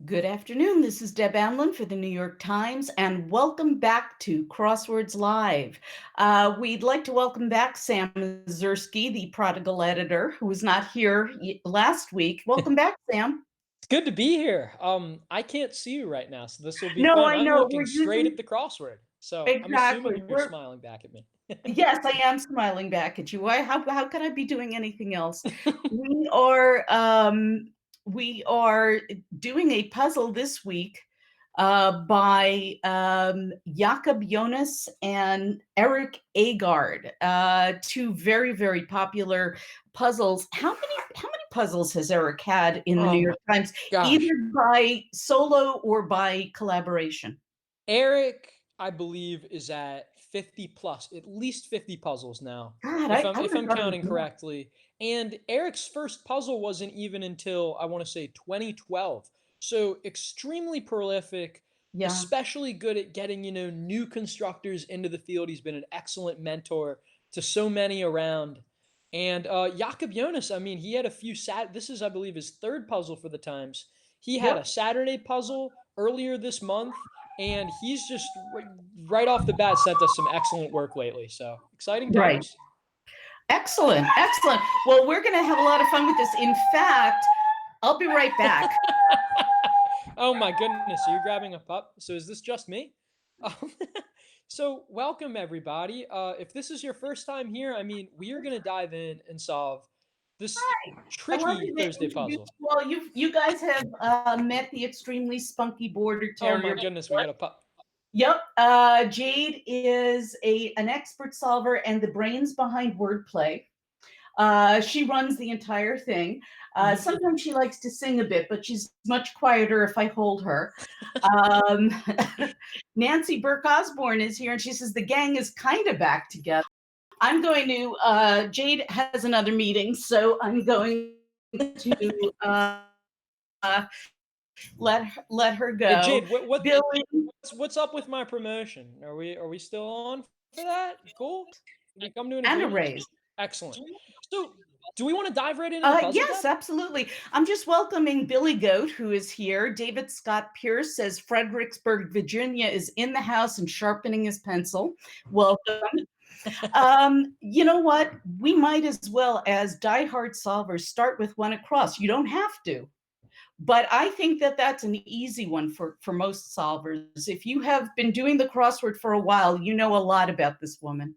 Good afternoon. This is Deb Amlen for the New York Times, and welcome back to Crosswords Live. We'd like to welcome back Sam Ezersky, the prodigal editor, who was not here last week. Welcome back, Sam. It's good to be here. I can't see you right now, so this will be No, fun. I I'm know looking we're straight using at the crossword, so I'm exactly. assuming you're smiling back at me. Yes, I am smiling back at you. How could I be doing anything else? We are um, we are doing a puzzle this week by Yacob Yonas and Erik Agard, two very popular puzzles. How many puzzles has Erik had in the New Oh York my Times, either gosh. by solo or by collaboration? Eric, I believe, is at 50 plus, at least 50 puzzles now, God, if I I'm would if have I'm thought it was counting more. correctly. And Eric's first puzzle wasn't even until I want to say 2012. So extremely prolific, Yeah. especially good at getting, new constructors into the field. He's been an excellent mentor to so many around. And Yacob Yonas, I mean, he had a few this is, I believe, his third puzzle for the Times. He had Yep. a Saturday puzzle earlier this month, and he's just right off the bat sent us some excellent work lately. So exciting Right. times. Excellent. Excellent. Well, we're going to have a lot of fun with this. In fact, I'll be right back. Oh my goodness, are you grabbing a pup? So is this just me? Um, so welcome everybody. If this is your first time here, I mean, we are gonna dive in and solve this I wanted tricky to Thursday introduce puzzle. you all. You guys have met the extremely spunky border Oh my terrier goodness, we before. got a pup. Yep. Jade is an expert solver and the brains behind wordplay. She runs the entire thing. Mhm. Sometimes she likes to sing a bit, but she's much quieter if I hold her. Um, Nancy Burke Osborne is here, and she says the gang is kind of back together. I'm going to, Jade has another meeting, so I'm going to let her Hey go. Jade, Billy what's up with my promotion? Are we still on for that? Cool. Did we come to an and a agreement? raise. Excellent. So, do we want to dive right into the puzzle, Yes, Deb? absolutely. I'm just welcoming Billy Goat, who is here. David Scott Pierce says Fredericksburg, Virginia is in the house and sharpening his pencil. Welcome. You know what? We might as well, as diehard solvers, start with one across. You don't have to. But I think that that's an easy one for most solvers. If you have been doing the crossword for a while, you know a lot about this woman.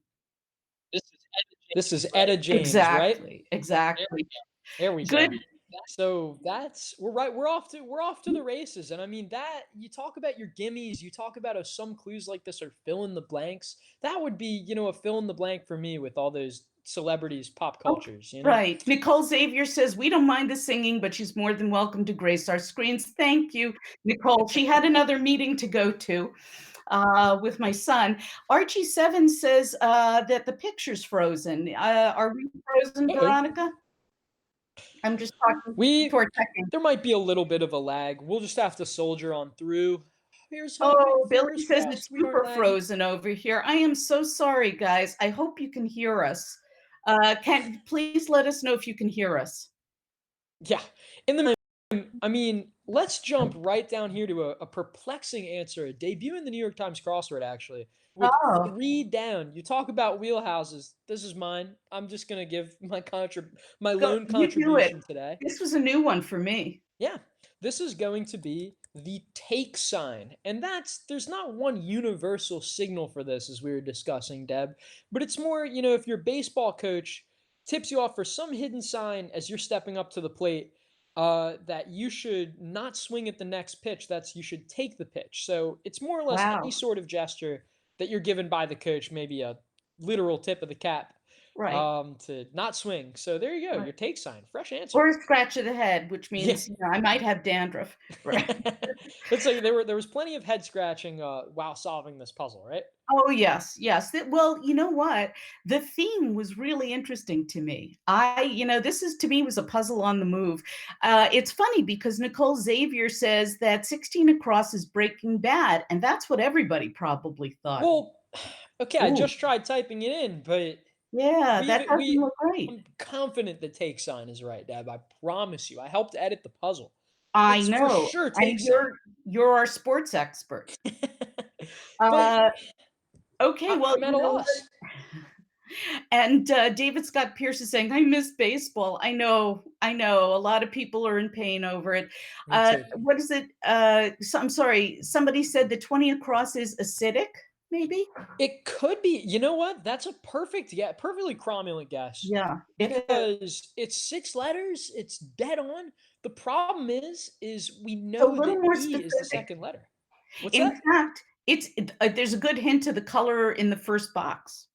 This is Etta James, right? Exactly. Exactly. There we Good. go. So that's we're right. We're off to the races, and I mean that you talk about your gimmies. You talk about how some clues like this are fill in the blanks. That would be a fill in the blank for me with all those celebrities, pop Okay, cultures. right. Nicole Xavier says, we don't mind the singing, but she's more than welcome to grace our screens. Thank you, Nicole. She had another meeting to go to with my son. Archie7 says that the picture's frozen. Are we frozen, Uh-oh. Veronica? I'm just talking to We our technician. There might be a little bit of a lag. We'll just have to soldier on through. Here's hoping. Oh, Billy Fingers says crossed it's we aren't super laggy. frozen over here. I am so sorry, guys. I hope you can hear us. Can please let us know if you can hear us? Yeah. In the I mean, let's jump right down here to a perplexing answer, a debut in the New York Times crossword, actually, with Oh, three down. You talk about wheelhouses. This is mine. I'm just gonna give my go, lone you do it. contribution today. This was a new one for me. Yeah, this is going to be the take sign, and there's not one universal signal for this, as we were discussing, Deb, but it's more, if your baseball coach tips you off for some hidden sign as you're stepping up to the plate, that you should not swing at the next pitch. That's you should take the pitch. So it's more or less any Wow. sort of gesture that you're given by the coach, maybe a literal tip of the cap, Right. to not swing. So there you go, Right. your take sign, fresh answer. Or a scratch of the head, which Yeah. means, I might have dandruff. Right. It's like there was plenty of head scratching while solving this puzzle, right? Oh, yes, yes. Well, you know what? The theme was really interesting to me. This is to me was a puzzle on the move. It's funny because Nicole Xavier says that 16 across is Breaking Bad, and that's what everybody probably thought. Well, okay, I Ooh, just tried typing it in, but yeah, we that doesn't look right. I'm confident the take sign is right, Deb. I promise you. I helped edit the puzzle. I It's for know, sure and take sign. you're our sports expert. But Uh, okay, well, I'm at a loss. and David Scott Pierce is saying, "I miss baseball." I know. A lot of people are in pain over it. Me too. What is it? I'm sorry. Somebody said the 20 across is acidic, maybe. It could be. You know what? That's a perfect, yeah, perfectly cromulent guess Yeah, it is. because it's 6 letters. It's dead on. The problem is we It's a know little that more E is the specific. second letter. What's In that? fact, there's a good hint to the color in the first box.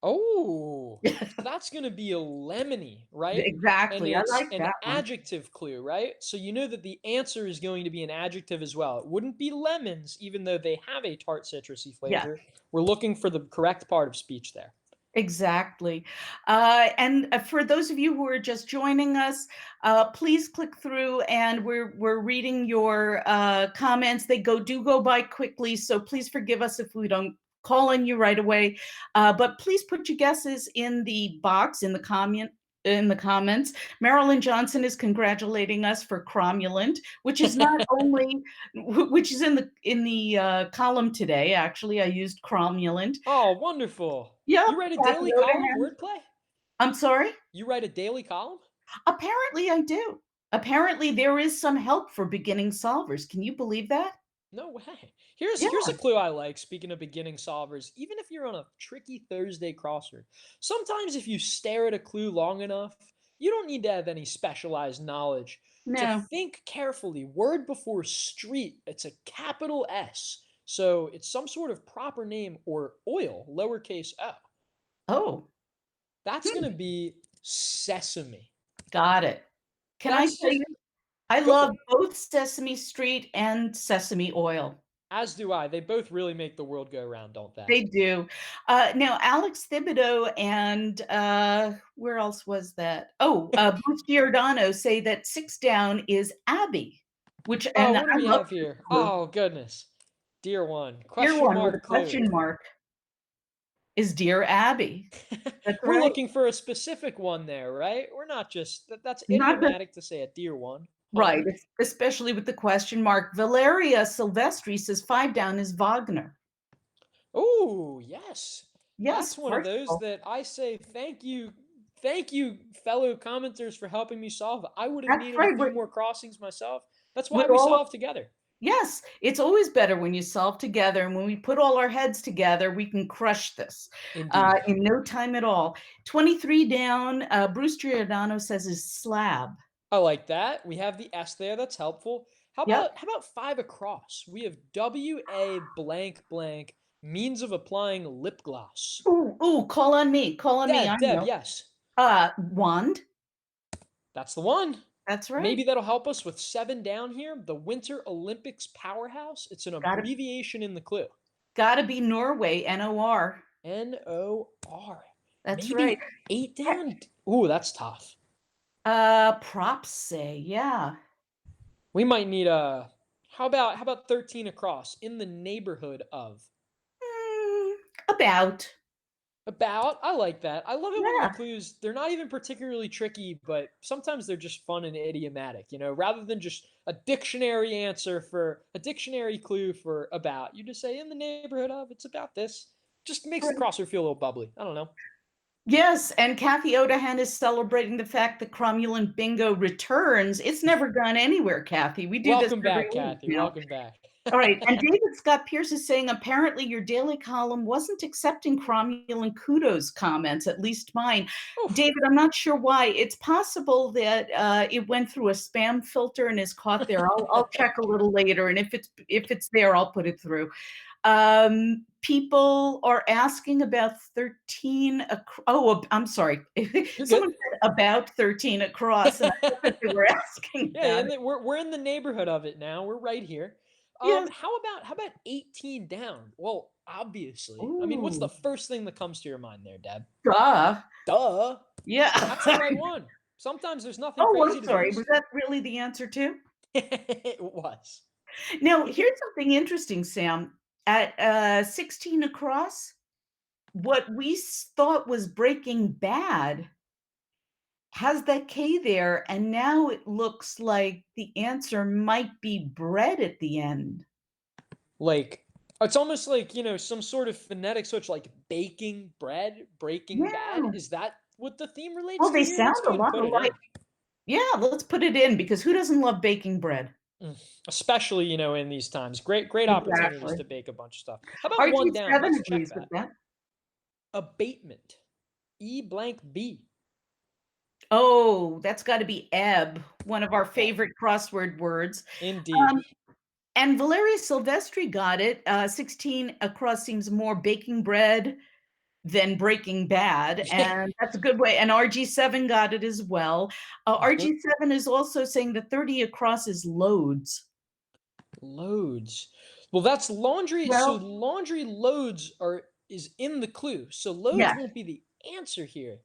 Oh, so that's gonna be a lemony, right? And Exactly. I it's like an that one. adjective clue, right? So you know that the answer is going to be an adjective as well. It wouldn't be lemons, even though they have a tart citrusy Yeah. flavor. We're looking for the correct part of speech there. Exactly. And for those of you who are just joining us, please click through, and we're reading your comments. They do go by quickly, so please forgive us if we don't call on you right away. But please put your guesses in the box in the comments. Marilyn Johnson is congratulating us for cromulent, which is not only which is in the column today. Actually, I used cromulent. Oh, wonderful. Yep, You write a Kathy daily column, Odahan. wordplay? I'm sorry? You write a daily column? Apparently I do. Apparently there is some help for beginning solvers. Can you believe that? No way. Here's Yeah. a clue I like. Speaking of beginning solvers, even if you're on a tricky Thursday crossword, sometimes if you stare at a clue long enough, you don't need to have any specialized knowledge to No. think carefully. Word before street, it's a capital S. So it's some sort of proper name or oil, lowercase o. Oh, That's going to be sesame. got it. Can I That's tell you, I Go for love it. both Sesame Street and sesame oil. As do I. They both really make the world go round, don't they? They do. Now Alex Thibodeau and, where else was that? Oh, Bruce Giordano say that 6 down is Abby, which Oh, and I what do we love have this here? clue. Oh, goodness. Dear one. Dear Question one with a mark clue. question mark is Dear Abby. That's We're right. looking for a specific one there, right? We're not just that's Not the idiomatic to say a dear one. Hold right, on. especially with the question mark. Valeria Silvestri says 5 down is Wagner. Oh, yes. Yes, That's one of those Portugal. that I say thank you, fellow commenters, for helping me solve. I would have That's needed a right, few more crossings myself. That's why we're we all solve together. yes, it's always better when you solve together, and when we put all our heads together, we can crush this, Indeed. in no time at all. 23 down, Bruce Giordano says is slab. I like that. We have the S there. That's helpful. Yep. How about 5 across? We have WA blank blank means of applying lip gloss. Ooh, call on me, I Deb, know. yes. Wand, That's the one. that's right. Maybe that'll help us with 7 down here. The Winter Olympics Powerhouse. It's an Gotta abbreviation in the clue. gotta be Norway, NOR. NOR. That's right. Maybe 8 down. Ooh, that's tough. Props say, yeah. We might need a how about 13 across in the neighborhood of. Mm, about. About, I like that. I love it when the Yeah, clues, they're not even particularly tricky, but sometimes they're just fun and idiomatic, rather than just a dictionary answer for a dictionary clue for about. You just say in the neighborhood of, it's about this. Just makes the right. crossword feel a little bubbly. I don't know. Yes, and Kathy Odahan is celebrating the fact that Cromulent Bingo returns. It's never gone anywhere, Kathy. We do this Welcome every back, week Kathy. now. Welcome back. All right, and David Scott Pierce is saying apparently your daily column wasn't accepting Cromulent kudos comments, at least mine. Oof. David, I'm not sure why. It's possible that it went through a spam filter and is caught there. I'll check a little later, and if it's there, I'll put it through. People are asking about 13. Oh, I'm sorry. You're Someone good. said about 13 across, and I thought that they were asking Yeah, about and it. we're in the neighborhood of it now. We're right here. Yes. How about 18 down? Well, obviously. I mean, what's the Ooh, first thing that comes to your mind there, Deb? duh. Duh. That's the Yeah. right one. Sometimes there's nothing Oh, crazy I'm to sorry. Was these. that really the answer too? It was. Now, here's something interesting, Sam. At 16 across, what we thought was Breaking Bad has that K there, and now it looks like the answer might be bread at the end. Like, it's almost like, some sort of phonetic switch, like baking bread, breaking bad. Yeah. Is that what the theme relates Well, to they here? Let's sound go a ahead and lot put it alike. in. Yeah, let's put it in because who doesn't love baking bread? Mm. Especially, in these times. Great opportunities Exactly. to bake a bunch of stuff. How about one down? RG7 Let's check agrees with that. that. Abatement. E blank B. Oh, that's gotta be ebb, one of our Yeah, favorite crossword words. indeed. Um, and Valeria Silvestri got it. 16 across seems more baking bread than Breaking Bad, and that's a good way. And RG7 got it as well. Good RG7 is also saying that 30 across is loads. loads. Well, that's laundry. So Well, laundry loads is in the clue. So loads yeah, won't be the answer here.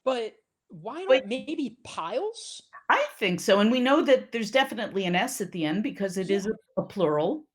But why but not maybe piles? I think so. And we know that there's definitely an S at the end because it is Yeah. a plural.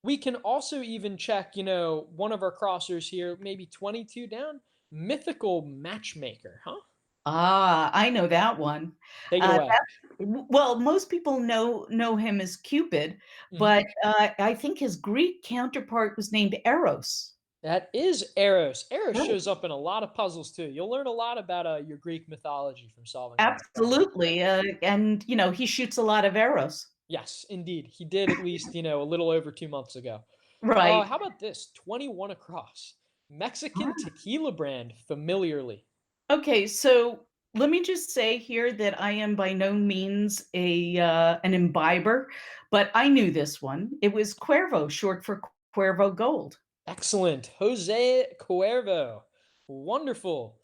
We can also even check, one of our crossers here, maybe 22 down. Mythical matchmaker, huh? Ah, I know that one. Take it away. Well, most people know him as Cupid, Mhm. but, I think his Greek counterpart was named Eros. That is Eros. Eros Right. shows up in a lot of puzzles too. You'll learn a lot about your Greek mythology from solving that puzzle. Absolutely, and, he shoots a lot of arrows. Yes, indeed. He did at least, a little over 2 months ago. Right. How about this? 21 across. Mexican Ah. tequila brand, familiarly. Okay, so let me just say here that I am by no means an imbiber, but I knew this one. It was Cuervo, short for Cuervo Gold. Excellent. Jose Cuervo. Wonderful.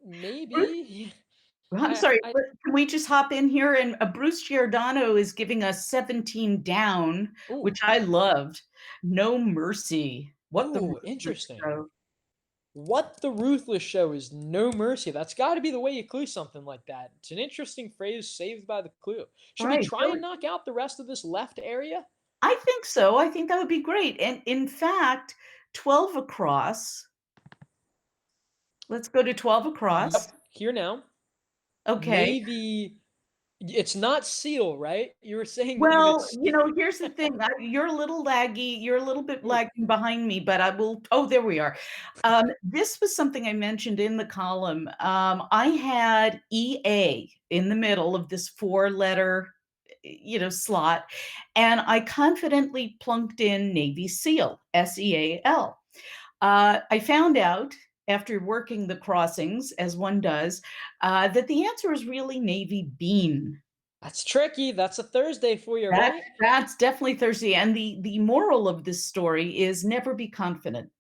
Maybe I'm sorry, I but can we just hop in here? And Bruce Giordano is giving us 17 down, ooh, which I loved. No Mercy. What the ooh, ruthless interesting. show. What the ruthless show is no mercy. That's got to be the way you clue something like that. It's an interesting phrase saved by the clue. Should we Right. try and knock out the rest of this left area? I think so. I think that would be great. And in fact, 12 across. Let's go to 12 across. Yep, here now. Okay. Maybe it's not seal, right? You were saying maybe Well, it's here's the thing. You're a little laggy. You're a little bit ooh. lagging behind me, but I will. Oh, there we are. This was something I mentioned in the column. I had EA in the middle of this four-letter, slot, and I confidently plunked in Navy SEAL, SEAL. I found out after working the crossings, as one does, that the answer is really Navy bean. That's tricky. That's a Thursday for you, That right? that's definitely Thursday, and the moral of this story is never be confident,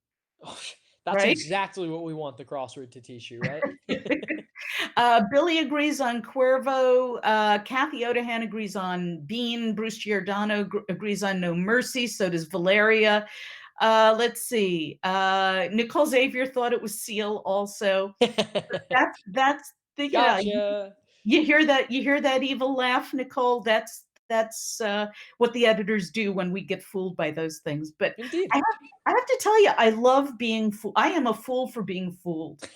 Oh, that's right? exactly what we want the crossword to teach you, right? Billy agrees on Cuervo, Kathy Odahan agrees on Bean, Bruce Giordano agrees on No Mercy, so does Valeria. Let's see, Nicole Xavier thought it was Seal also. That's the Gotcha. you hear that evil laugh, Nicole? That's what the editors do when we get fooled by those things. But I Indeed. have I have to tell you, I love being fooled. I am a fool for being fooled.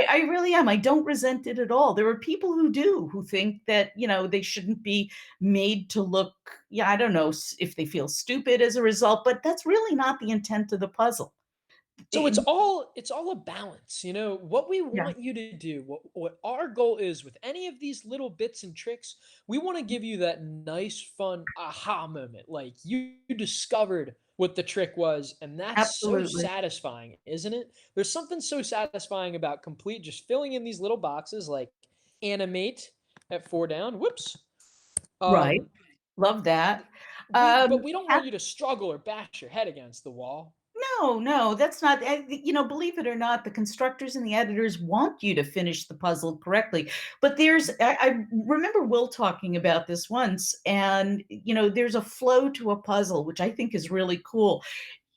I really am. I don't resent it at all. There are people who do, who think that, they shouldn't be made to look, yeah, I don't know if they feel stupid as a result, but that's really not the intent of the puzzle. So it's It- all a balance, what we yeah, want you to do, what our goal is with any of these little bits and tricks, we want to give you that nice fun aha moment, like you discovered what the trick was, and that's so absolutely. satisfying, isn't it? There's something so satisfying about complete just filling in these little boxes like animate at 4 down. Whoops. Right. Um Love that. but we don't want Cat you to struggle or bash your head against the wall. No, no, that's not believe it or not, the constructors and the editors want you to finish the puzzle correctly. But I remember Will talking about this once, and, there's a flow to a puzzle, which I think is really cool.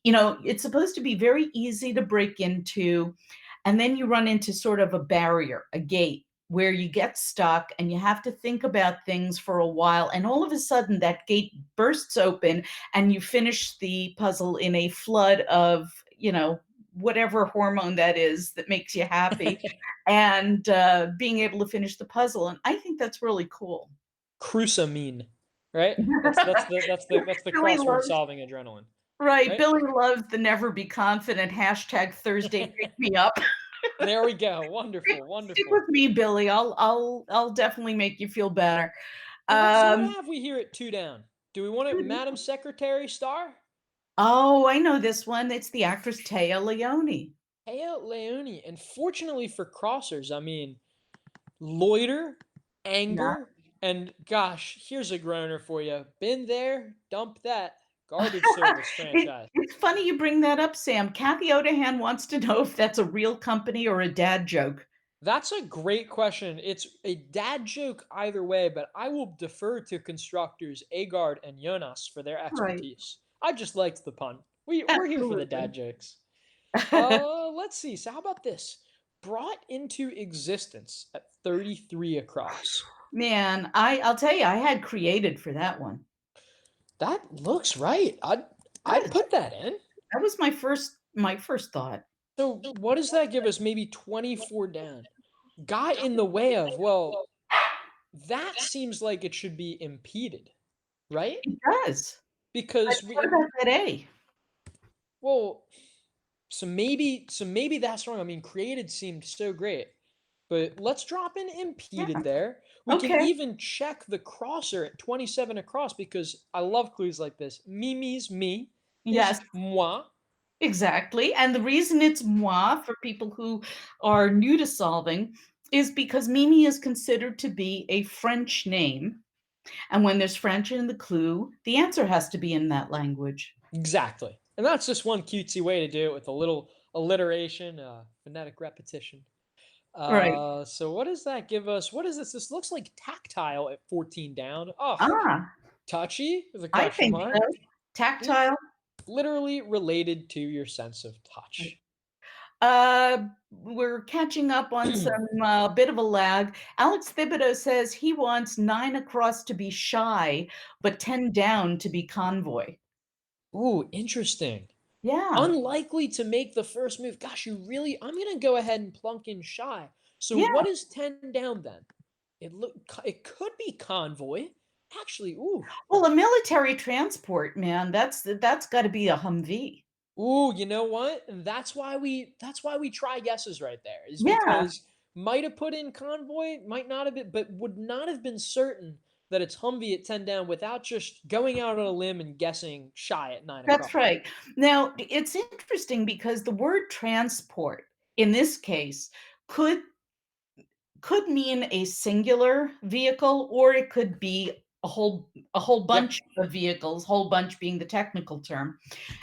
It's supposed to be very easy to break into, and then you run into sort of a barrier, a gate, where you get stuck and you have to think about things for a while. And all of a sudden, that gate bursts open and you finish the puzzle in a flood of, whatever hormone that is that makes you happy, and being able to finish the puzzle. And I think that's really cool. Crusamine, right? That's the Billy crossword loves solving adrenaline, right. right? Billy loves the never be confident hashtag Thursday pick me up. There we go. Stick, Wonderful, stick wonderful. with me, Billy. I'll definitely make you feel better. So what Um, have we here at two down? Do we want it Madam Secretary star? oh, I know this one. It's the actress Taya Leone. Taya Leone. And fortunately for crossers, I mean, loiter, Yeah. anger, and gosh, here's a groaner for you. Been there, dump that. Garbage service franchise. It's funny you bring that up, Sam. Kathy Odahan wants to know if that's a real company or a dad joke. That's a great question. It's a dad joke either way, but I will defer to constructors Agard and Yonas for their Right. expertise. I just liked the pun. We're here for the Absolutely. dad jokes. Let's see. So how about this? Brought into existence at 33 across. Man, I'll tell you, I had created for that one. That looks right. I'd Good. put that in. That was my first thought. So what does that give us? Maybe 24 down. Got in the way of, well, that seems like it should be impeded, right? It does. But Because what about that A? well, so maybe that's wrong. I mean, created seemed so great. But let's drop in impeded Yeah. there. We can Okay. even check the crosser at 27 across because I love clues like this. Mimi's me is Yes, moi. exactly. And the reason it's moi for people who are new to solving is because Mimi is considered to be a French name. And when there's French in the clue, the answer has to be in that language. Exactly. And that's just one cutesy way to do it with a little alliteration, phonetic repetition. Right. So what does that give us? What is this? This looks like tactile at 14 down. Oh, Ah, touchy with a I question think so. mark. Li- Tactile. Literally related to your sense of touch. We're catching up on some bit of a lag. Alex Thibodeau says he wants 9 across to be shy, but 10 down to be convoy. Ooh, interesting. Yeah. Unlikely to make the first move. Gosh, you really I'm gonna go ahead and plunk in shy. So Yeah. what is 10 down then? It could be convoy. Actually, ooh. Well, a military transport, man, that's got to be a Humvee. Ooh, you know what? And that's why we try guesses right there, is Yeah, because might have put in convoy, might not have been, but would not have been certain that it's Humvee at 10 down without just going out on a limb and guessing shy at 9 that's across. right. Now, it's interesting because the word transport in this case could could mean a singular vehicle or it could be a whole Yep. bunch of vehicles, whole bunch being the technical term.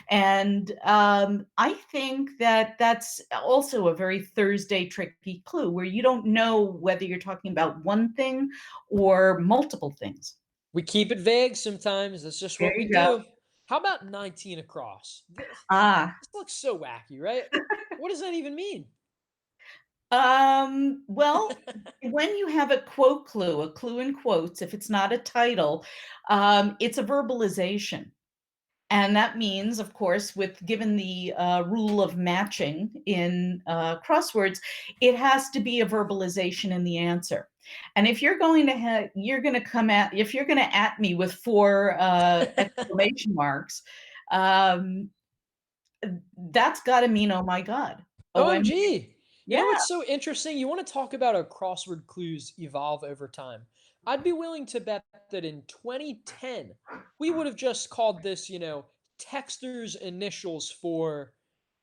And I think that that's also a very Thursday tricky clue where you don't know whether you're talking about one thing or multiple things. We keep it vague sometimes. That's just There what we you go. do. How about 19 across? This Ah, looks so wacky, right? What does that even mean? well, when you have a clue in quotes, if it's not a title, it's a verbalization. And that means, of course, with given the rule of matching in crosswords, it has to be a verbalization in the answer. And if you're going to if you're going to at me with 4 exclamation marks, um, that's got to mean, oh my God. OMG. OMG. You Yeah, know what's so interesting? You want to talk about how crossword clues evolve over time. I'd be willing to bet that in 2010, we would have just called this, texter's initials for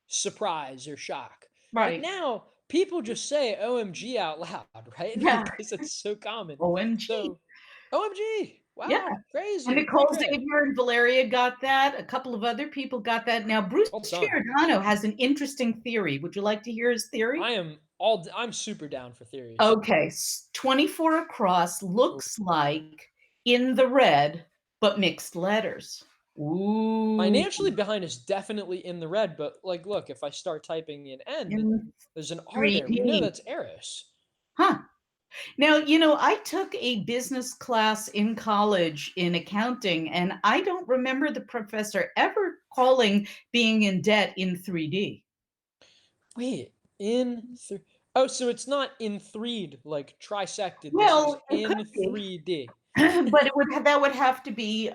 surprise or shock. But right. now people just say OMG out loud, right? Yeah, Because it's so common. OMG. So, OMG. Yeah. Wow. And Crazy. Great, Nicole great. Xavier and Valeria got that. A couple of other people got that. Now, Bruce Well done. Giordano has an interesting theory. Would you like to hear his theory? I'm super down for theories. Okay, 24 across Oh. looks like in the red, but mixed letters. Ooh, Financially behind is definitely in the red, but like, look, if I start typing in end, in there's an R there. We know 3D. that's Eris. Huh. Now, I took a business class in college in accounting, and I don't remember the professor ever calling being in debt in 3D. Wait, in three. Oh, so it's not in threed, like trisected. This is Well, it could in be, 3D. but that would have to be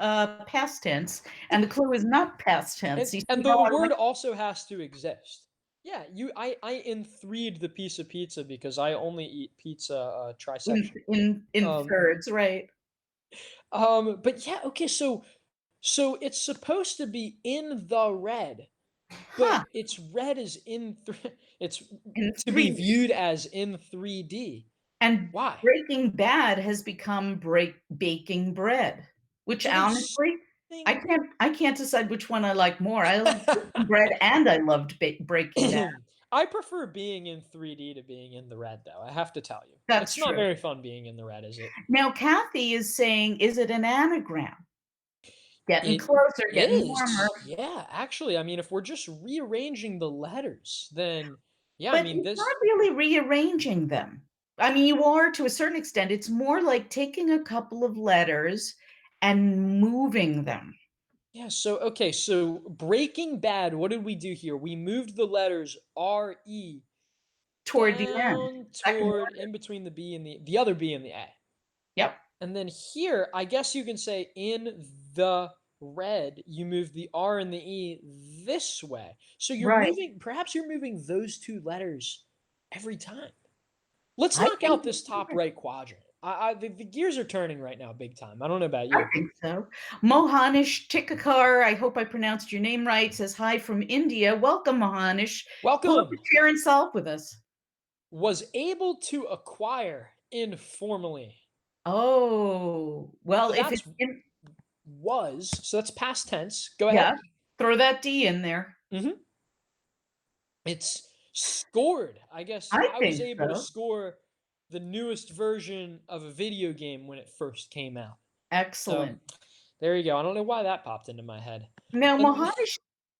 past tense, and the clue is not past tense. You And see how the I went? word also has to exist. Yeah, I in threed the piece of pizza because I only eat pizza trisection. In Um, thirds, right? but yeah, okay, so it's supposed to be in the red, Huh? but its red is in it's In to be three, viewed as in 3D. and Why? Breaking Bad has become baking bread, which Do they honestly, sing? I can't decide which one I like more. I love Breaking Bread and I loved Breaking Bad. I prefer being in 3D to being in the red, though. I have to tell you, That's it's not true. very fun being in the red, is it? Now Kathy is saying, is it an anagram? Getting It closer, getting warmer. is, yeah. Actually, I mean, if we're just rearranging the letters, then yeah, I But mean it's not this. really rearranging them. I mean, you are to a certain extent. It's more like taking a couple of letters and moving them Yeah. So okay. So Breaking Bad. What did we do here? We moved the letters R-E toward the end. down Second toward order. in between the B and the other B and the A. Yep. And then here, I guess you can say in the red, you move the R and the E this way. So you're Right. moving, perhaps you're moving those two letters every time. Let's I knock think out this top right quadrant. The gears are turning right now, big time. I don't know about I you. think so. Mohanish Tikakar, I hope I pronounced your name right, says hi from India. Welcome, Mohanish. Pull up Welcome. a chair and solve with us. Was able to acquire informally. Oh, well, So if that's it's in, was. So that's past tense. Go ahead. yeah, throw that D in there. Hmm. It's scored. I guess I I was think able to so. score the newest version of a video game when it first came out. So Excellent. there you go. I don't know why that popped into my head. Now, And Mohanish,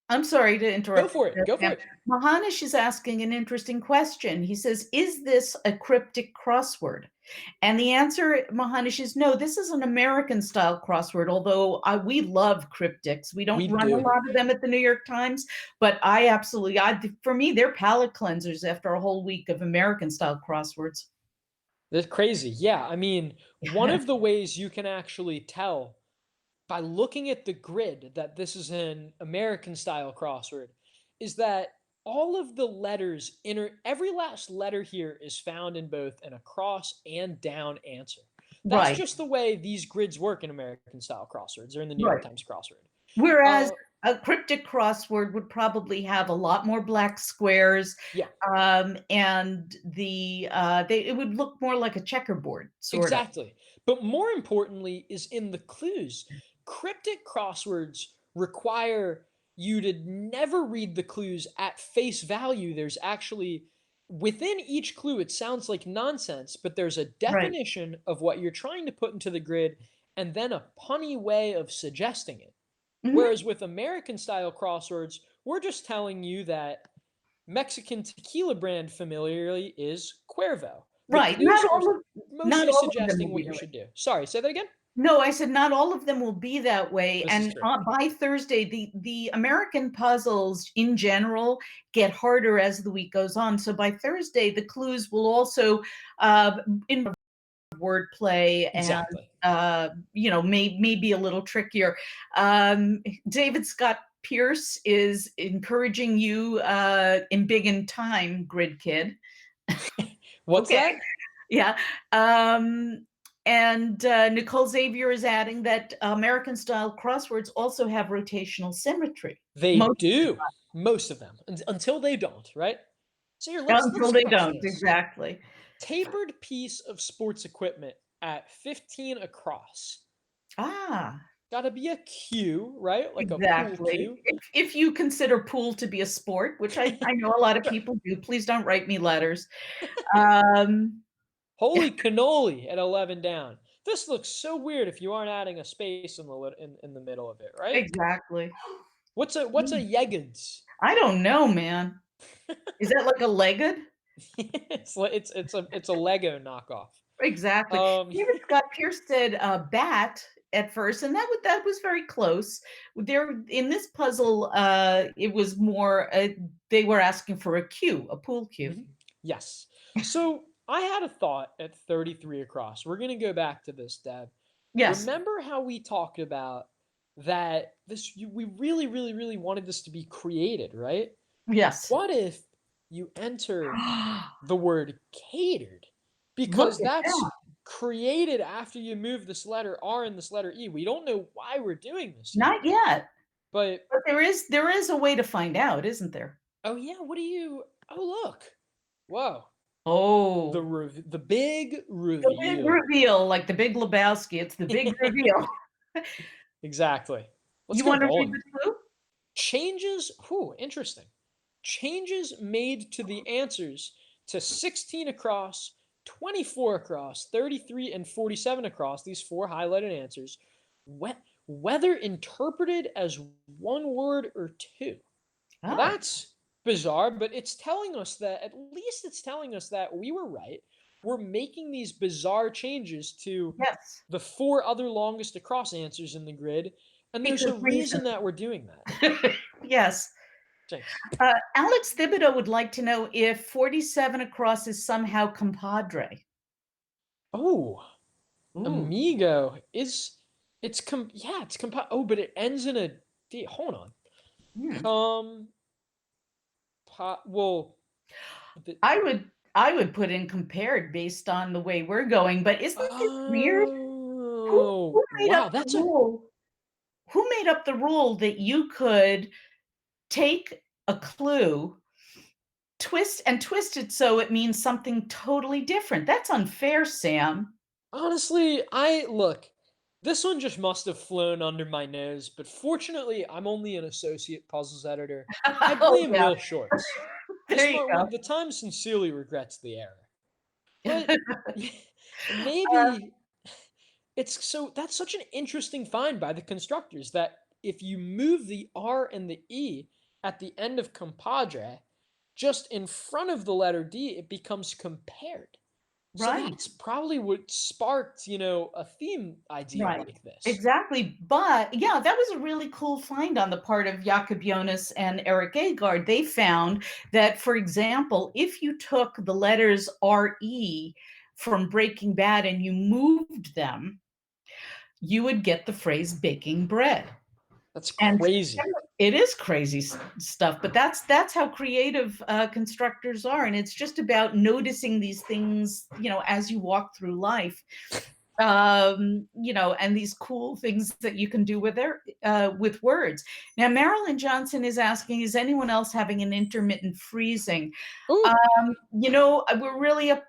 I'm sorry to go interrupt for it. you, Go for Sam. it. Mohanish is asking an interesting question. He says, is this a cryptic crossword? And the answer, Mohanish, is no, this is an American style crossword, although we love cryptics. We don't We run a do. lot of them at the New York Times, but for me, they're palate cleansers after a whole week of American style crosswords. That's crazy. Yeah. I mean, one of the ways you can actually tell by looking at the grid that this is an American style crossword is that all of the letters every last letter here is found in both an across and down answer. That's Right, just the way these grids work in American style crosswords or in the New York right. Times crossword. Whereas Uh, a cryptic crossword would probably have a lot more black squares, yeah, and it would look more like a checkerboard, sort of. exactly. But more importantly is in the clues. Cryptic crosswords require you to never read the clues at face value. There's actually within each clue it sounds like nonsense, but there's a Right. definition of what you're trying to put into the grid and then a punny way of suggesting it. Mhm. Whereas with American style crosswords, we're just telling you that Mexican tequila brand familiarly is Cuervo. The Right. clues are Not mostly all of them will suggesting be what you that way. should do. Sorry, say that again? No, I said not all of them will be that way, This is and, true. by Thursday, the American puzzles in general get harder as the week goes on, so by Thursday, the clues will also, involve wordplay and, Exactly. maybe a little trickier. David Scott Pierce is encouraging you, in Big in Time, Grid Kid. What's Okay. that? Yeah. And Nicole Xavier is adding that American style crosswords also have rotational symmetry. They Most do. Most of them. Until they don't, right? So here, let's until they crush don't, this. exactly. Tapered piece of sports equipment at 15 across. Ah, Gotta be a cue, right? Like a pool exactly. cue. If you consider pool to be a sport, which I know a lot of Sure. people do, please don't write me letters. Um, Holy cannoli at 11 down. This looks so weird if you aren't adding a space in the middle of it, right? exactly. What's a Yeggeds? I don't know, man. Is that like a legged? It's a Lego knockoff. Exactly. Um, David Scott Pierce said bat at first, and that was very close. There in this puzzle, it was more they were asking for a cue, a pool cue. Mhm. Yes. So I had a thought at 33 across. We're going to go back to this, Deb. Yes, Remember how we talked about that we really, really, really wanted this to be created, right? yes. What if you enter the word catered? Look Because at that. that's created after you move this letter R and this letter E. We don't know why we're doing this yet. Not yet, But but there is a way to find out, isn't there? oh yeah, what do you oh look. Whoa. Oh, The big the big reveal. reveal, like the Big Lebowski. It's the big reveal. Exactly. Let's You get want to read rolling. the clue? Changes, interesting. Changes made to the answers to 16 across, 24 across, 33, and 47 across, these four highlighted answers, whether interpreted as one word or two. Now Oh, that's bizarre, but it's telling us that, at least it's telling us that we were right. We're making these bizarre changes to yes. the four other longest across answers in the grid, and there's Because a reason reason. that we're doing that. Yes. Jinx. Alex Thibodeau would like to know if 47 across is somehow compadre. Oh, Ooh. Amigo is it's oh, but it ends in a D. Hold on. Hmm. Com well the, I would put in compared based on the way we're going, but isn't it weird? Who oh who made up wow, the rule? Who made up the rule that you could take a clue, twist it so it means something totally different? That's unfair, Sam. honestly, I look. This one just must have flown under my nose, but fortunately, I'm only an associate puzzles editor. I Oh blame yeah, Will Shorts. there you The Time sincerely regrets the error. But go. maybe that's such an interesting find by the constructors that if you move the R and the E at the end of compadre, just in front of the letter D, it becomes compared. So Right. that's probably what sparked, a theme idea Right. like this. Exactly. But yeah, that was a really cool find on the part of Yacob Yonas and Erik Agard. They found that, for example, if you took the letters RE from Breaking Bad and you moved them, you would get the phrase baking bread. That's And crazy. it is crazy stuff, but that's how creative constructors are. And it's just about noticing these things, as you walk through life. And these cool things that you can do with words. Now, Marilyn Johnson is asking, is anyone else having an intermittent freezing? Ooh,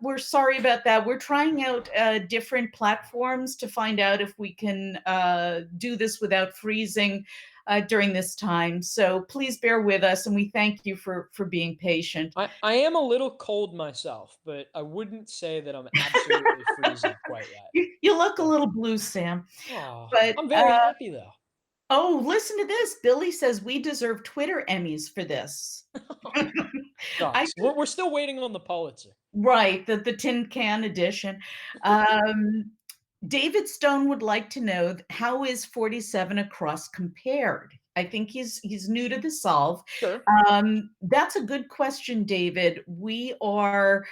We're sorry about that. We're trying out different platforms to find out if we can do this without freezing during this time. So please bear with us, and we thank you for being patient. I am a little cold myself, but I wouldn't say that I'm absolutely freezing quite yet. You look a So, little blue, Sam. oh, But I'm very happy though. oh, listen to this. Billy says we deserve Twitter Emmys for this. I Shucks. We're still waiting on the Pulitzer. Right, the tin can edition. Um, David Stone would like to know how is 47 across compared? I think he's new to the solve. Sure. That's a good question, David. We are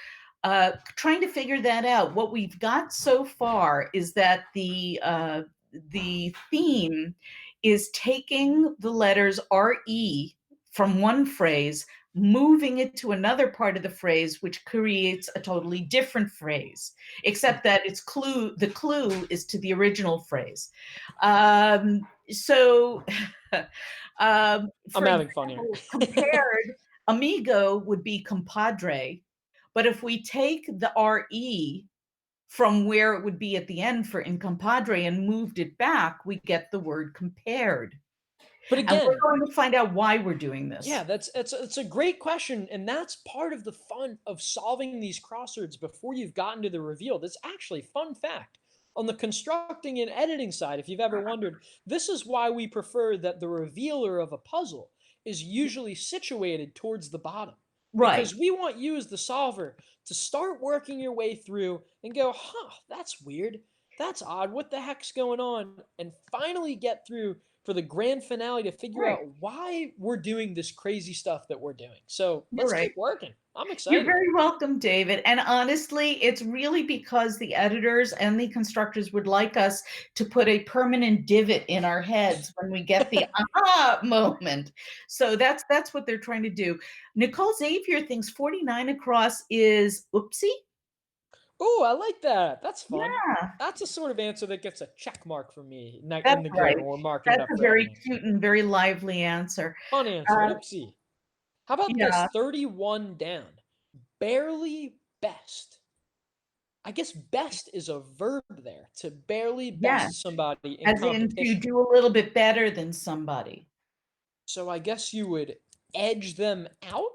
trying to figure that out. What we've got so far is that the theme is taking the letters RE from one phrase, moving it to another part of the phrase, which creates a totally different phrase, except that the clue is to the original phrase. So, I'm for having fun here. example, compared, amigo would be compadre, but if we take the RE from where it would be at the end for in compadre and moved it back, we get the word compared. But And we're again, going to find out why we're doing yeah, this. it's a great question, and that's part of the fun of solving these crosswords before you've gotten to the reveal. That's actually fun fact. On the constructing and editing side, if you've ever wondered, this is why we prefer that the revealer of a puzzle is usually situated towards the bottom. Right. Because we want you as the solver to start working your way through and go, huh, that's weird. That's odd. What the heck's going on? And finally get through for the grand finale to figure Right. out why we're doing this crazy stuff that we're doing. So You're let's right. keep working. I'm You're excited. very welcome, David. And honestly, it's really because the editors and the constructors would like us to put a permanent divot in our heads when we get the aha moment. So that's what they're trying to do. Nicole Xavier thinks 49 across is oopsie. Oh, I like that. That's fun. Yeah, That's a sort of answer that gets a check mark for me that's in the right. grade when we're marking it That's up a for very editing. cute and very lively answer. Fun answer. Uh, Oopsie. How about yeah, this? 31 down. Barely best. I guess best is a verb there, to barely yeah. best somebody in As in to competition. do a little bit better than somebody. So I guess you would edge them out?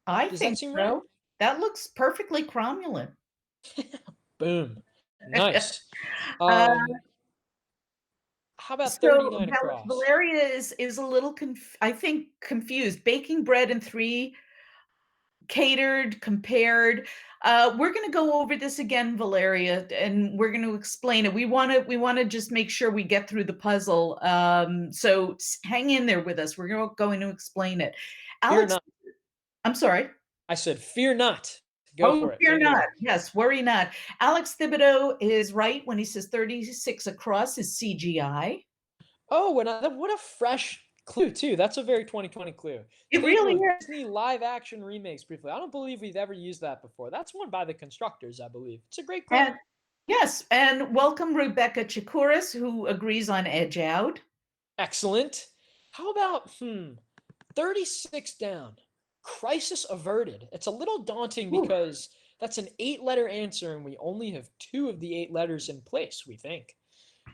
I Does that think seem right? so. That looks perfectly cromulent. Boom. Nice. Uh, How about so 39 across? Valeria is a little I think confused. Baking bread in three, catered, compared. We're going to go over this again, Valeria, and we're going to explain it. We want to just make sure we get through the puzzle. So hang in there with us. We're going to explain it. Fear Alex, not. I'm sorry. I said, fear not. Go Oh, for it. fear Take it not. away. Yes, worry not. Alex Thibodeau is right when he says 36 across is CGI. Oh, and what a fresh clue, too. That's a very 2020 clue. It Thinking really of is. Disney live action remakes briefly. I don't believe we've ever used that before. That's one by the constructors, I believe. It's a great clue. And yes, and welcome Rebecca Chikouris, who agrees on Edge Out. Excellent. How about 36 down? Crisis averted. It's a little daunting Ooh. because that's an 8-letter answer and we only have 2 of the 8 letters in place, we think.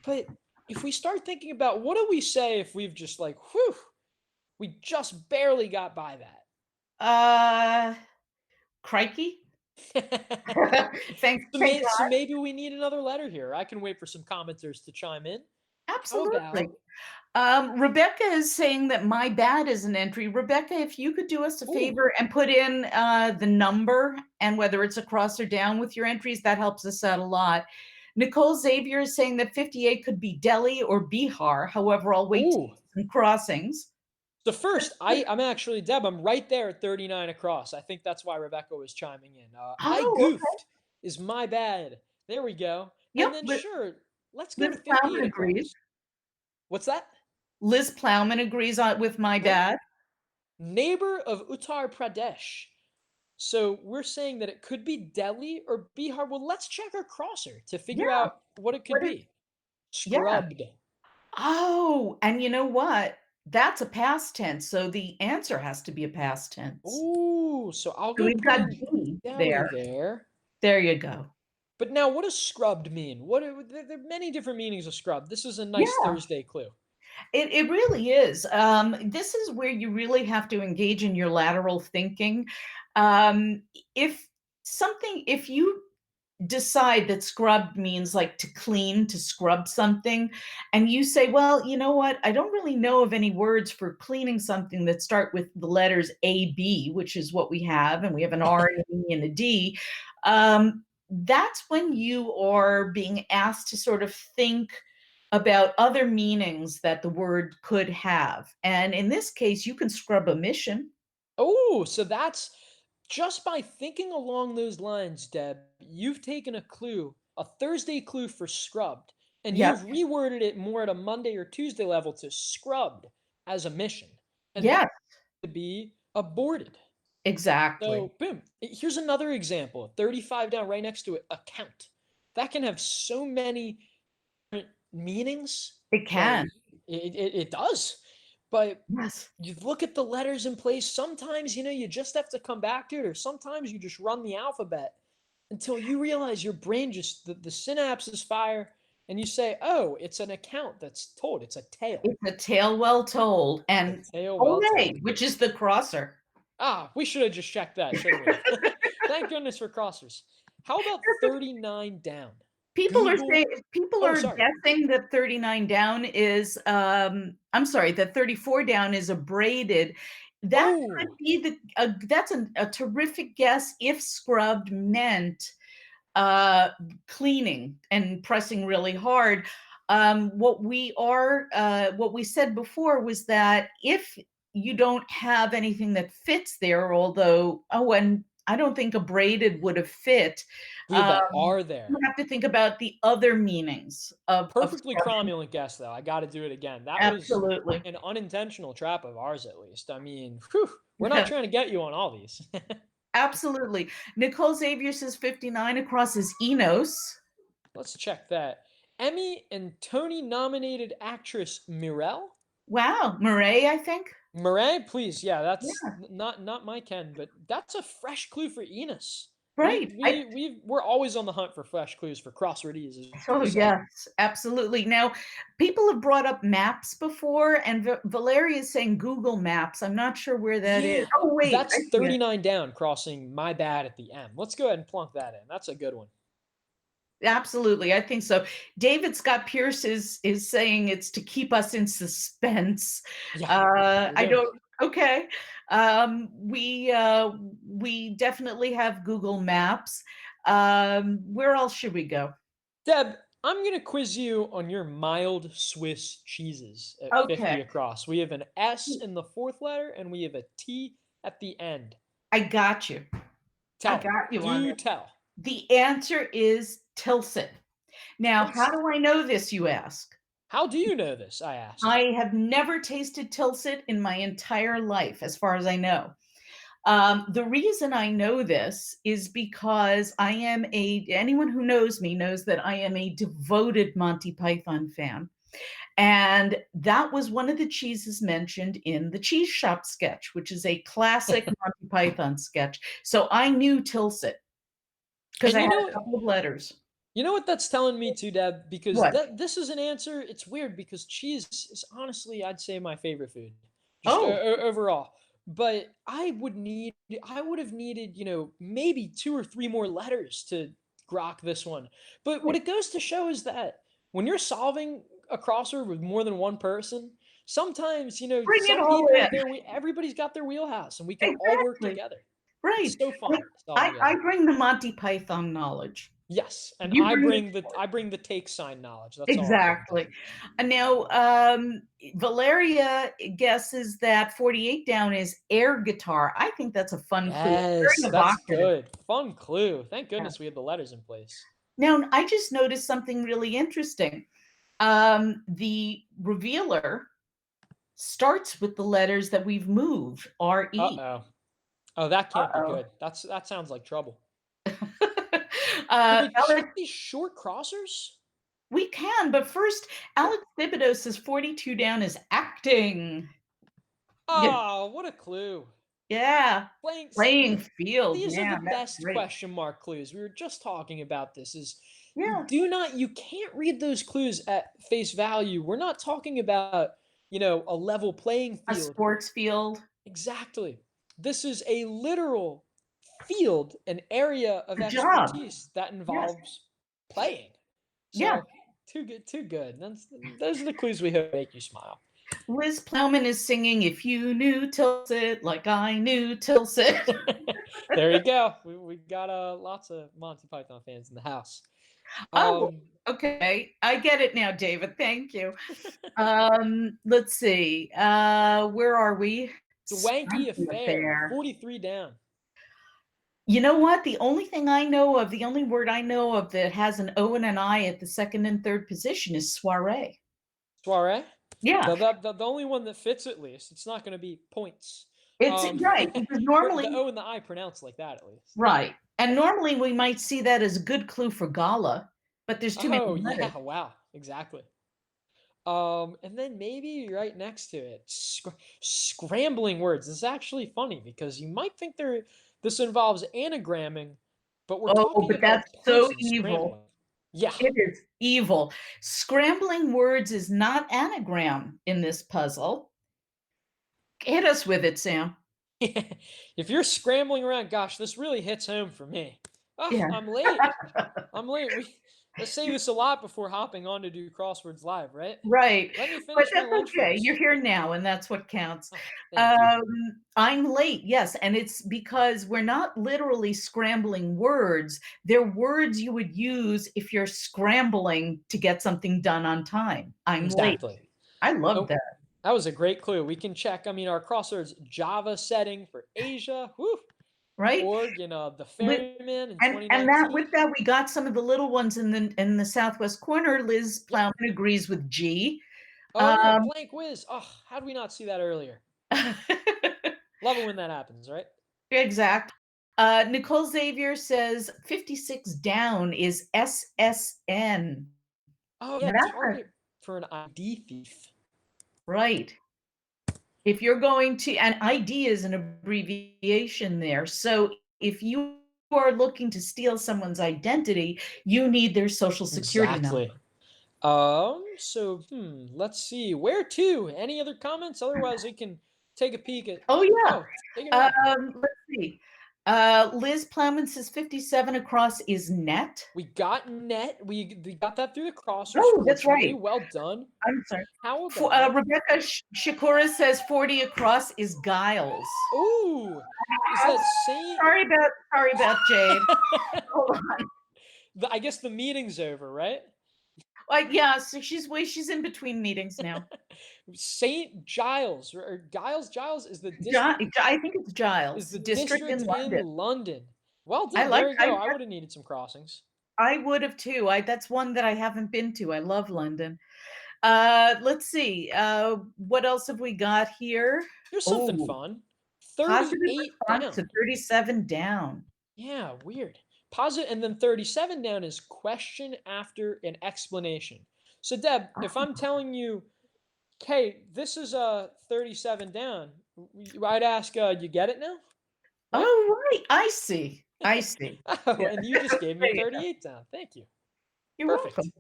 But if we start thinking about what do we say if we've just like, whew, we just barely got by Uh, Crikey. that. Thank So God. maybe we need another letter here. I can wait for some commenters to chime in. How Absolutely. about, Rebecca is saying that my bad is an entry. Rebecca, if you could do us a ooh, favor and put in the number and whether it's across or down with your entries, that helps us out a lot. Nicole Xavier is saying that 58 could be Delhi or Bihar. However, I'll wait to ooh. see some crossings. So first, I'm actually Deb. I'm right there at 39 across. I think that's why Rebecca was chiming in. I Oh, okay. goofed is my bad. There we go. And Yep. then sure, let's go to Liz 58 Plowman agrees. across. What's that? Liz Plowman agrees on with my Oh, bad. neighbor of Uttar Pradesh. So we're saying that it could be Delhi or Bihar. Well, let's check our crosser to figure Yeah. out what it could What is, be. yeah. Scrubbed. Oh, and you know what? That's a past tense. So the answer has to be a past tense. Ooh, so I'll So go we've put got in D Delhi there. there. There you go. But now, what does scrubbed mean? There are many different meanings of scrub. This is a nice Yeah, Thursday clue. it really is. This is where you really have to engage in your lateral thinking. Um, if if you decide that scrubbed means like to clean, to scrub something, and you say, well, you know what? I don't really know of any words for cleaning something that start with the letters A, B, which is what we have, and we have an R and an E and a D. That's when you are being asked to sort of think about other meanings that the word could have. And in this case, you can scrub omission. Oh, so that's just by thinking along those lines, Deb, you've taken a clue, a Thursday clue for scrubbed, and Yep. you've reworded it more at a Monday or Tuesday level to scrubbed as a mission. And that Yes, would be aborted. exactly. So, boom. Here's another example. 35 down, right next to it, account. That can have so many different meanings. It Like, can. it does. But Yes. you look at the letters in place. Sometimes, you just have to come back to it, or sometimes you just run the alphabet until you realize your brain just, the synapses fire, and you say, oh, it's an account that's told. It's a tale. It's a tale well told, A and tale well told. Olay, which is the crosser. Ah, we should have just checked that, shouldn't we? Thank goodness for crossers. How about 39 down? People are saying Google. people Oh, are sorry. guessing that 39 down is I'm sorry, that 34 down is abraded. That could Oh, be that's a terrific guess if scrubbed meant uh, cleaning and pressing really hard. What we said before was that if you don't have anything that fits there, although, and I don't think a braided would have fit. Dude, Um, that are you there. have to think about the other meanings of Perfectly scrubbing. cromulent guess, though. I got to do it again. That was Absolutely. an unintentional trap of ours, at least. I mean, whew, we're not Yeah, trying to get you on all these. absolutely. Nicole Xavier says 59 across is Enos. Let's check that. Emmy and Tony nominated actress Mirelle? Wow, Murray, I think. Murray, please. Yeah, that's Yeah, not my Ken, but that's a fresh clue for Enos. right. We're always on the hunt for fresh clues for crosswordies, as Oh, we say. yes, absolutely. Now, people have brought up maps before, and Valeria is saying Google Maps. I'm not sure where that is. Yeah, Oh, wait, I that's see it. 39 down, crossing my bad at the M. Let's go ahead and plunk that in. That's a good one. Absolutely, I think so. David Scott Pierce is saying it's to keep us in suspense. Yeah, we're I doing it. don't. Okay, we definitely have Google Maps. Where else should we go? Deb, I'm going to quiz you on your mild Swiss cheeses at Okay, 50 across. We have an S in the fourth letter and we have a T at the end. I got you. I Tell. got you on Do this. tell. The answer is Tilsit. Now, how Tilsit. do I know this, you ask? How do you know this? I ask. I have never tasted Tilsit in my entire life, as far as I know. The reason I know this is because anyone who knows me knows that I am a devoted Monty Python fan. And that was one of the cheeses mentioned in the Cheese Shop sketch, which is a classic Monty Python sketch. So I knew Tilsit because And I had a couple of letters. you know what that's telling me too, Deb? Because What? this is an answer. It's weird because cheese is honestly, I'd say, my favorite food, just Oh, overall. But I would have needed, maybe two or three more letters to grok this one. But what it goes to show is that when you're solving a crossword with more than one person, sometimes, bring it some all people, in. everybody's got their wheelhouse, and we can all work Exactly. together. Right. It's so Like, fun to solve I together. bring the Monty Python knowledge. Yes, and You bring I bring the take sign knowledge. That's all I bring. exactly. And now, Valeria guesses that 48 down is air guitar. I think that's a fun clue. Yes, Very that's evocative. good. Fun clue. Thank Yeah. goodness we had the letters in place. Now, I just noticed something really interesting. The revealer starts with the letters that we've moved, R-E. Uh-oh. Oh, that can't be Uh-oh. good. That sounds like trouble. Do uh, we check Alex, these short crossers? we can, but first, Alex Thibodeau says 42 down is acting. Yeah, Oh, what a clue. yeah. Playing Playing field, these are the man, that's best great. question mark clues. We were just talking about this is Yeah, you can't read those clues at face value. We're not talking about, a level playing a field. sports field. Exactly. This is a literal field, an area of A job. expertise that Yes. involves playing. Yeah. So, too good, too good. Those are the clues we hope make you smile. Liz Plowman is singing "If You Knew Tilsit Like I Knew Tilsit." There you go. We got lots of Monty Python fans in the house. Oh, Um, okay. I get it now, David. Thank you. Let's see. Where are we? Swanky Swanky affair, affair. 43 down. You know what? The only thing I know of, the only word I know of that has an O and an I at the second and third position is soiree. Soiree? Yeah, The only one that fits at least. It's not going to be points. it's right because The normally, O and the I pronounced like that at least. right, and normally we might see that as a good clue for gala, but there's too many Oh, letters. yeah, wow, exactly. And then maybe right next to it, scrambling words. This is actually funny because you might think this involves anagramming, but we're Oh, talking but about that's so persons evil. scrambling. Yeah. It is evil. Scrambling words is not anagram in this puzzle. Hit us with it, Sam. If you're scrambling around, gosh, this really hits home for me. Oh, Yeah. I'm late. I'm late. Let's save us a lot before hopping on to do crosswords live, right? Right. Let me But finish my that's lunch okay. You're first. here now, and that's what counts. Oh, thank you. I'm late, yes, and it's because we're not literally scrambling words. They're words you would use if you're scrambling to get something done on time. I'm late. Exactly. I love Oh, that, that was a great clue. We can check. I mean, our crosswords Java setting for Asia, whoo, right? org, the Li ferryman in and that 2019. with that, we got some of the little ones in the southwest corner. Liz Yep. Plowman agrees with G. Oh yeah, Um blank whiz. Oh, how did we not see that earlier? Love it when that happens, right? Exact. Nicole Xavier says 56 down is SSN. Oh yeah, Now that's target for an ID thief. right. If you're going to, and ID is an abbreviation there. So if you are looking to steal someone's identity, you need their social security number. Exactly. Let's see. Where to? Any other comments? Otherwise, we can take a peek at. Oh, yeah. Oh, take it away. Let's see. Liz Plowman says 57 across is net. We got net. We got that through the crossers, Oh, that's fortunately. right. Well done. I'm sorry. How about? Rebecca Shakura says 40 across is Giles. Ooh, is that Saint? Sorry about Jade. Hold on. I guess the meeting's over, right? Yeah, so she's in between meetings now. Saint Giles or Giles. Giles is the district. I think it's Is Giles the district in district in London. London. Well I done. like There you go. I would have needed some crossings. I would have too. That's one that I haven't been to. I love London. Let's see. What else have we got here? Here's something Oh, fun. positive 38 response to down. 37 down. Yeah, weird. Positive, and then 37 down is question after an explanation. So, Deb, if I'm telling you, okay, this is a 37 down, I'd ask, you get it now? Right? Oh, right. I see. I see. Oh, Yeah. and you just gave me There you go. 38 down. Thank you. You're Perfect. welcome.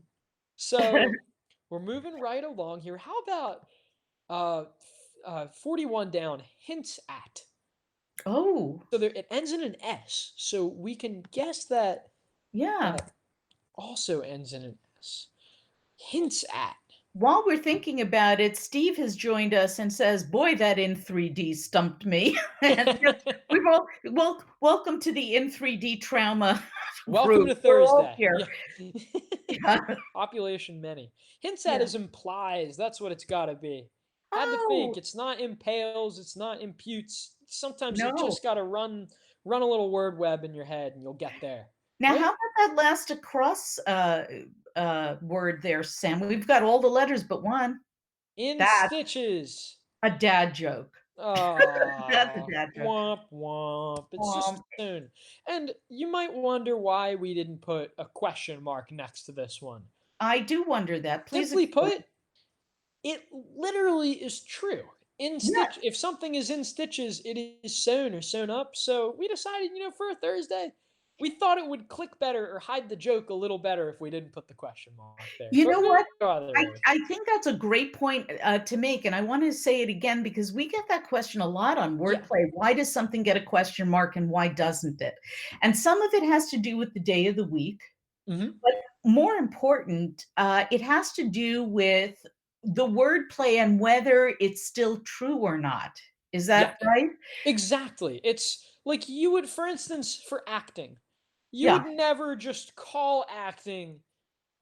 So, we're moving right along here. How about 41 down, hints at? Oh, So there, it ends in an S. So we can guess that yeah. that also ends in an S. Hints at. While we're thinking about it, Steve has joined us and says, "Boy, that in 3D stumped me." And yes, we've all welcome to the in 3D trauma Welcome group. to We're all Thursday. here. Yeah. Yeah. Population many. Hints at Yeah. is implies. That's what it's got to be. Had to think. Oh, It's not impales. It's not imputes. Sometimes you no. just got to run a little word web in your head and you'll get there. Now, Right? how about that last across word there, Sam? We've got all the letters but one. In That's stitches. a dad joke. That's a Ah, dad joke. womp womp. It's just Um, soon. And you might wonder why we didn't put a question mark next to this one. I do wonder that. Please Simply explain. put, it literally is true. In Yeah. stitch, if something is in stitches, it is sewn or sewn up. So we decided, for a Thursday, we thought it would click better or hide the joke a little better if we didn't put the question mark there. You But know we're gonna what? go either way with it. I think that's a great point to make. And I want to say it again because we get that question a lot on Yeah. wordplay. Why does something get a question mark and why doesn't it? And some of it has to do with the day of the week. Hmm. But more important, it has to do with the wordplay and whether it's still true or not. Is Yeah. that right? Exactly. It's like you would, for instance, for acting, you Yeah. would never just call acting,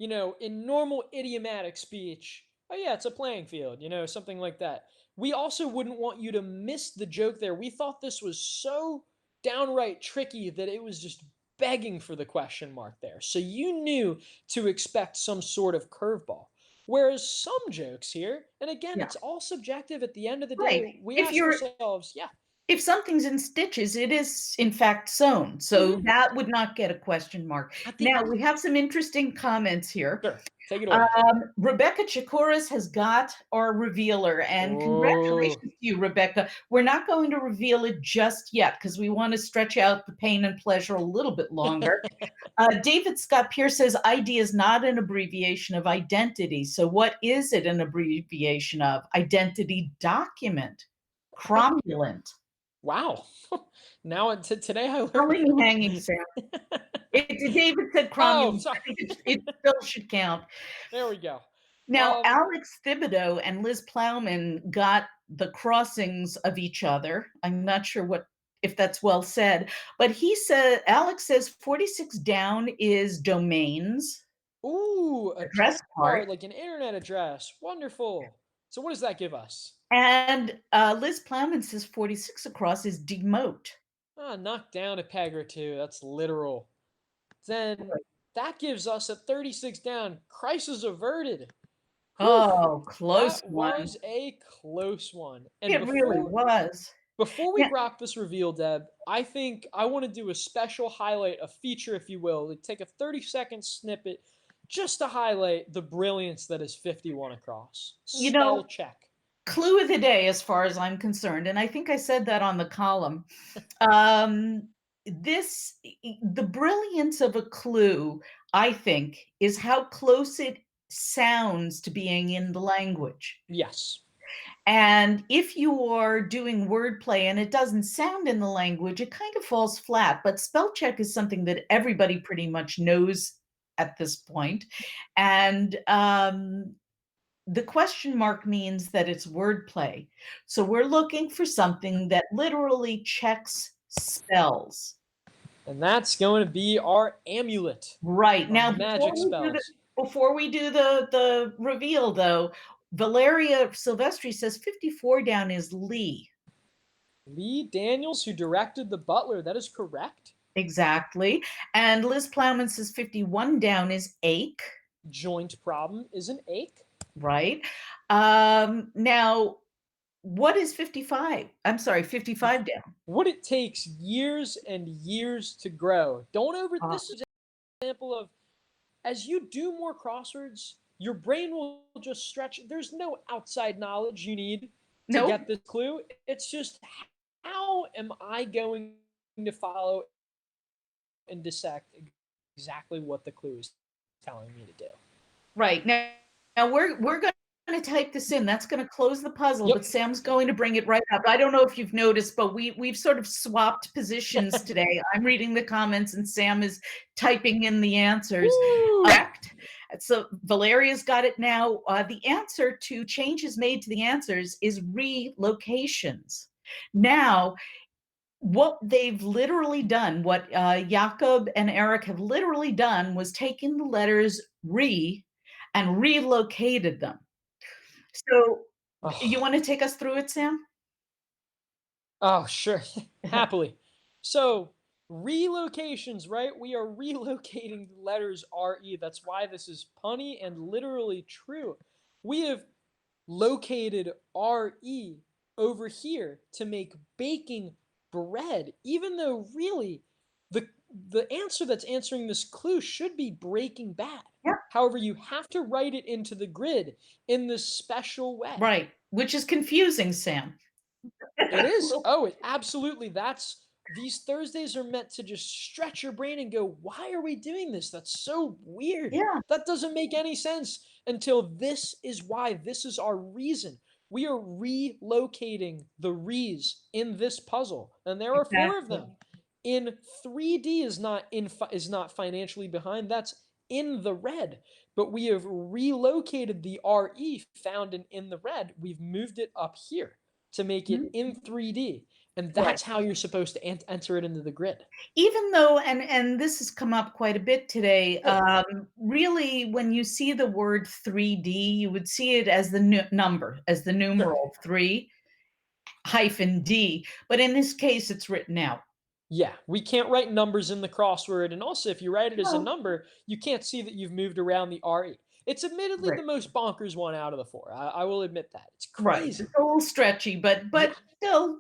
in normal idiomatic speech, oh, yeah, it's a playing field, something like that. We also wouldn't want you to miss the joke there. We thought this was so downright tricky that it was just begging for the question mark there. So you knew to expect some sort of curveball. Whereas some jokes here, and again, Yeah. it's all subjective at the end of the Right. day, we If ask you're ourselves, yeah. if something's in stitches, it is in fact sewn. So Mhm. that would not get a question mark. At the Now we have some interesting comments here. Sure, take it away. Rebecca Chikoris has got our revealer, and congratulations Oh, to you, Rebecca. We're not going to reveal it just yet because we want to stretch out the pain and pleasure a little bit longer. David Scott Pierce says ID is not an abbreviation of identity. So what is it an abbreviation of? Identity document. Cromulent. wow. Now today I Don't learned leave me hanging, Sam. David said Oh, cromulent. sorry. I think it still should count. There we go. Now, Alex Thibodeau and Liz Plowman got the crossings of each other. I'm not sure if that's well said, but Alex says 46 down is domains, Ooh, address address part, part, like an internet address. Wonderful. So what does that give us? and Liz Plowman says 46 across is demote. Ah, knocked down a peg or two. That's literal. Then that gives us a 36 down. Crisis averted. Whew, Oh, close that one. was a close one. And It really was. before we Yeah. wrap this reveal, Deb, I think I want to do a special highlight, a feature, if you will. Like take a 30-second snippet just to highlight the brilliance that is 51 across. You Spell know, check. clue of the day, as far as I'm concerned, and I think I said that on the column. Um, the brilliance of a clue, I think, is how close it sounds to being in the language. Yes. And if you are doing wordplay and it doesn't sound in the language, it kind of falls flat. But spell check is something that everybody pretty much knows at this point. And the question mark means that it's wordplay. So we're looking for something that literally checks spells. And that's going to be our amulet. Right. Our Now, magic spells. before we do the reveal, though, Valeria Silvestri says 54 down is Lee. Lee Daniels, who directed The Butler, that is correct. Exactly. And Liz Plowman says 51 down is ache. Joint problem is an ache. Right. Now, what is 55? I'm sorry, 55 down. What it takes years and years to grow. Don't over this is an example of as you do more crosswords, your brain will just stretch. There's no outside knowledge you need to Nope. get this clue. It's just how am I going to follow and dissect exactly what the clue is telling me to do. Right. Now we're going to type this in. That's going to close the puzzle, Yep. but Sam's going to bring it right up. I don't know if you've noticed, but we've sort of swapped positions today. I'm reading the comments and Sam is typing in the answers. Correct. So Valeria's got it now. The answer to changes made to the answers is relocations. Now, what they've literally done, what Yacob and Erik have literally done was taken the letters re and relocated them. So you want to take us through it, Sam? Oh, sure. Happily. So, relocations, right? We are relocating the letters RE. That's why this is punny and literally true. We have located RE over here to make baking bread, even though really the answer that's answering this clue should be breaking bad. Yeah. However, you have to write it into the grid in this special way. Right, which is confusing, Sam. It is. Oh, it absolutely. These Thursdays are meant to just stretch your brain and go, why are we doing this? That's so weird. Yeah. That doesn't make any sense until this is why. This is our reason. We are relocating the re's in this puzzle, and there are four of them. In 3D is not financially behind. That's in the red. But we have relocated the RE found in the red. We've moved it up here to make it in 3D. And that's how you're supposed to enter it into the grid. Even though, and this has come up quite a bit today, really, when you see the word 3D, you would see it as the number, as the numeral 3 hyphen D. But in this case, it's written out. Yeah, we can't write numbers in the crossword. And also, if you write it as a number, you can't see that you've moved around the RE. It's admittedly the most bonkers one out of the four. I will admit that. It's crazy. It's a little stretchy, but still,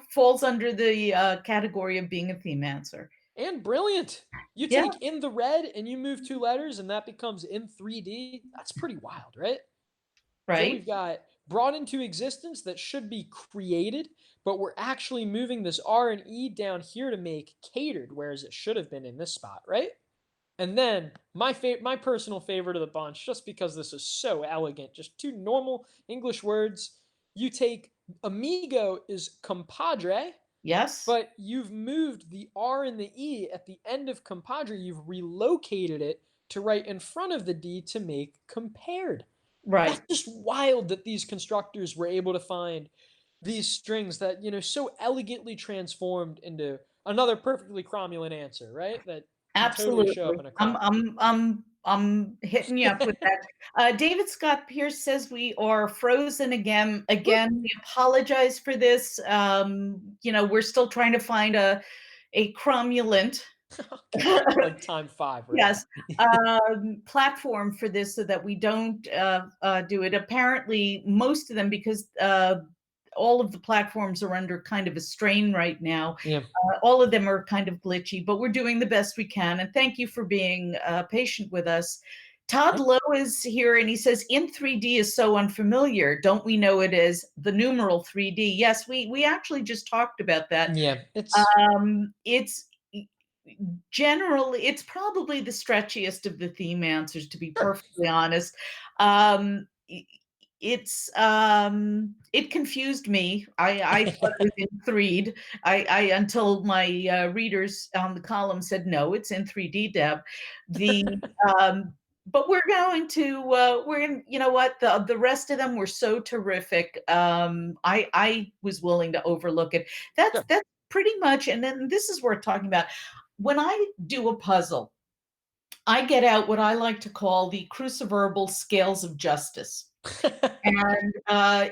falls under the category of being a theme answer. And brilliant. You take in the red and you move two letters and that becomes in 3D. That's pretty wild, right? Right. So we've got brought into existence that should be created, but we're actually moving this R and E down here to make catered, whereas it should have been in this spot, right? And then my personal favorite of the bunch, just because this is so elegant, just two normal English words. You take amigo is compadre, Yes. but you've moved the R and the E at the end of compadre. You've relocated it to right in front of the D to make compared. That's Right. just wild that these constructors were able to find these strings that, so elegantly transformed into another perfectly cromulent answer, right? That can totally show up Absolutely. in a I'm column. I'm I'm I'm hitting you up with that. David Scott Pierce says we are frozen again. Again, we apologize for this. We're still trying to find a cromulent. Okay, like time 5, right? Yes, platform for this so that we don't do it. Apparently, most of them, because all of the platforms are under kind of a strain right now. Yeah. All of them are kind of glitchy, but we're doing the best we can. And thank you for being patient with us. Todd Yep. Lowe is here and he says, in 3D is so unfamiliar. Don't we know it is the numeral 3D? Yes, we actually just talked about that. Yeah, it's It's generally, it's probably the stretchiest of the theme answers, to be sure. perfectly honest. It confused me. I thought it was in 3D. I until my readers on the column said no, it's in 3D, Deb. The but we're in, you know what, the rest of them were so terrific. I was willing to overlook it. That's Sure. that's pretty much, and then this is worth talking about. When I do a puzzle, I get out what I like to call the cruciverbal scales of justice. And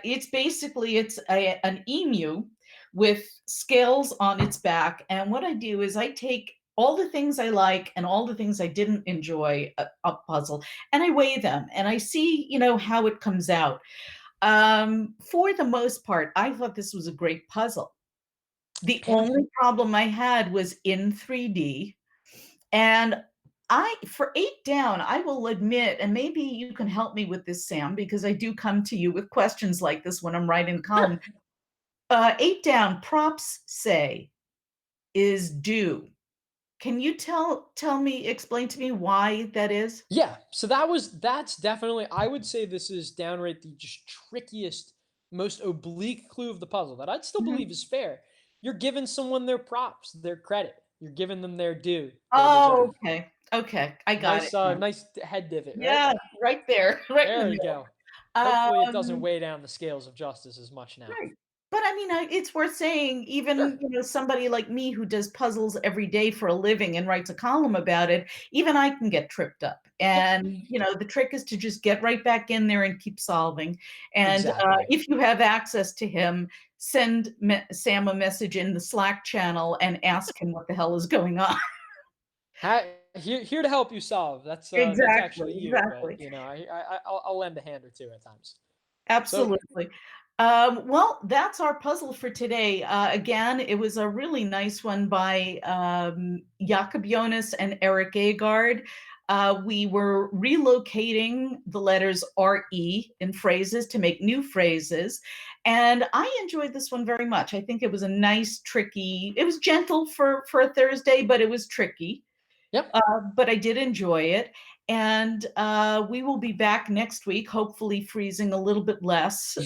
it's an emu with scales on its back. And what I do is I take all the things I like and all the things I didn't enjoy a puzzle, and I weigh them and I see, how it comes out. For the most part, I thought this was a great puzzle. The Yeah. only problem I had was in 3D. And for 8 down, I will admit, and maybe you can help me with this, Sam, because I do come to you with questions like this when I'm writing a column. Sure. 8 down, props say, is due. Can you explain to me why that is? Yeah, so that's definitely, I would say this is downright the just trickiest, most oblique clue of the puzzle that I'd still Mhm. believe is fair. You're giving someone their props, their credit. You're giving them their due they Oh, deserve. okay. Okay. I got it Nice now. nice head divot, right? Yeah, right there, right in the There you middle. go. Hopefully it doesn't Um, weigh down the scales of justice as much now. Right. But I mean, it's worth saying, even, Sure. somebody like me who does puzzles every day for a living and writes a column about it, even I can get tripped up. Yep. And, the trick is to just get right back in there and keep solving. And Exactly. if you have access to him, send Sam a message in the Slack channel and ask him what the hell is going on. Here to help you solve. That's Exactly, actually you, but exactly. I'll lend a hand or two at times. So Absolutely. Well, that's our puzzle for today. Again, it was a really nice one by Yacob Yonas and Erik Agard. We were relocating the letters RE in phrases to make new phrases. And I enjoyed this one very much. I think it was a nice, tricky, it was gentle for a Thursday, but it was tricky. yep. But I did enjoy it. And we will be back next week, hopefully freezing a little bit less.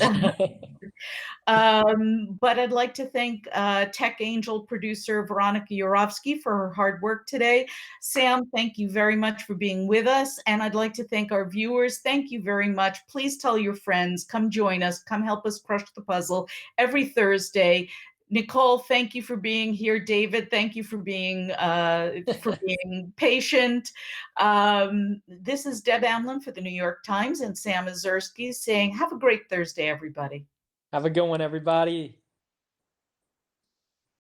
But I'd like to thank Tech Angel producer Veronica Yurovsky for her hard work today. Sam, thank you very much for being with us. And I'd like to thank our viewers. Thank you very much. Please tell your friends, come join us, come help us crush the puzzle every Thursday. Nicole, thank you for being here. David, thank you for being patient. This is Deb Amlen for the New York Times and Sam Ezersky saying, have a great Thursday, everybody. Have a good one, everybody.